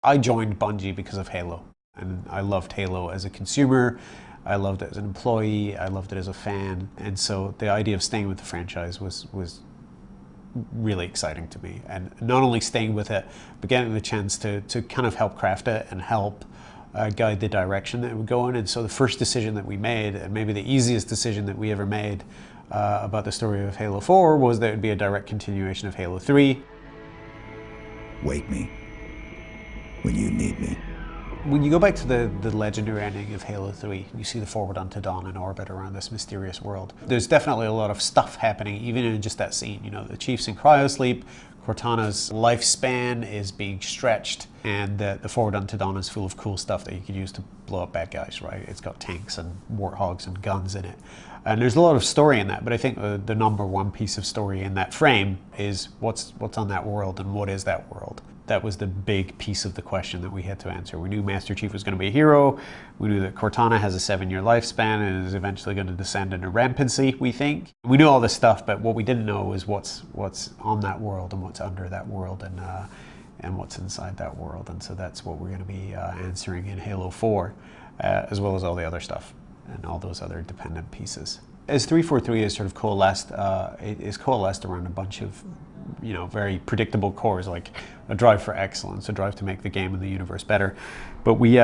I joined Bungie because of Halo, and I loved Halo as a consumer. I loved it as an employee. I loved it as a fan, and so the idea of staying with the franchise was really exciting to me. And not only staying with it, but getting the chance to kind of help craft it and help guide the direction that it would go in. And so the first decision that we made, and maybe the easiest decision that we ever made about the story of Halo 4, was that it would be a direct continuation of Halo 3. Wake me when you need me. When you go back to the legendary ending of Halo 3, you see the Forward Unto Dawn in orbit around this mysterious world. There's definitely a lot of stuff happening, even in just that scene. You know, the Chief's in cryosleep, Cortana's lifespan is being stretched, and the Forward Unto Dawn is full of cool stuff that you could use to blow up bad guys, right? It's got tanks and warthogs and guns in it. And there's a lot of story in that, but I think the number one piece of story in that frame is what's on that world and what is that world. That was the big piece of the question that we had to answer. We knew Master Chief was going to be a hero. We knew that Cortana has a 7-year lifespan and is eventually going to descend into rampancy, we think. We knew all this stuff, but what we didn't know is what's on that world and what's under that world and what's inside that world. And so that's what we're going to be answering in Halo 4, as well as all the other stuff and all those other dependent pieces. As 343 is sort of coalesced, it is coalesced around a bunch of very predictable cores, like a drive for excellence, a drive to make the game and the universe better. But we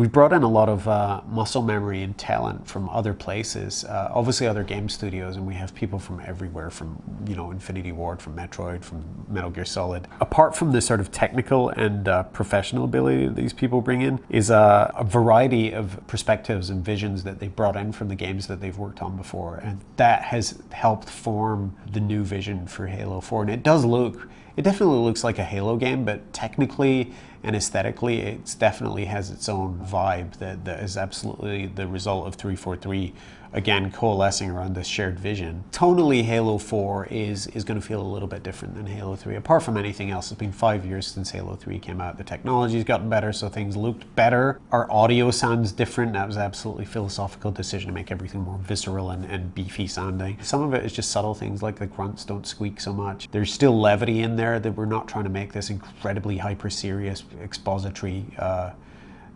brought in a lot of muscle memory and talent from other places, obviously other game studios, and we have people from everywhere, from Infinity Ward, from Metroid, from Metal Gear Solid. Apart from the sort of technical and professional ability that these people bring in, is a variety of perspectives and visions that they brought in from the games that they've worked on before, and that has helped form the new vision for Halo 4. And it definitely looks like a Halo game, but technically and aesthetically, it definitely has its own vibe that is absolutely the result of 343, again, coalescing around this shared vision. Tonally, Halo 4 is going to feel a little bit different than Halo 3. Apart from anything else, it's been 5 years since Halo 3 came out. The technology's gotten better, so things looked better. Our audio sounds different. That was absolutely philosophical decision to make everything more visceral and beefy sounding. Some of it is just subtle things, like the grunts don't squeak so much. There's still levity in there, that we're not trying to make this incredibly hyper-serious expository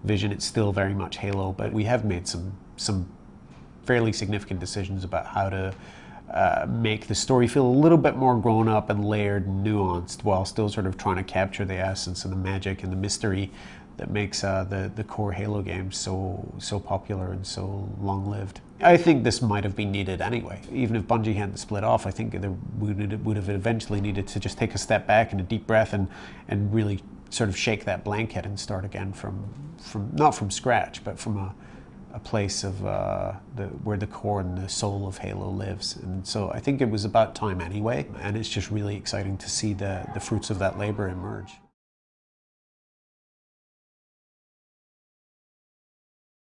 vision. It's still very much Halo, but we have made some fairly significant decisions about how to make the story feel a little bit more grown up and layered and nuanced, while still sort of trying to capture the essence and the magic and the mystery that makes the core Halo games so popular and so long-lived. I think this might have been needed anyway. Even if Bungie hadn't split off, I think we would have eventually needed to just take a step back and a deep breath and really sort of shake that blanket and start again from not from scratch, but from a place of where the core and the soul of Halo lives. And so I think it was about time anyway, and it's just really exciting to see the fruits of that labor emerge.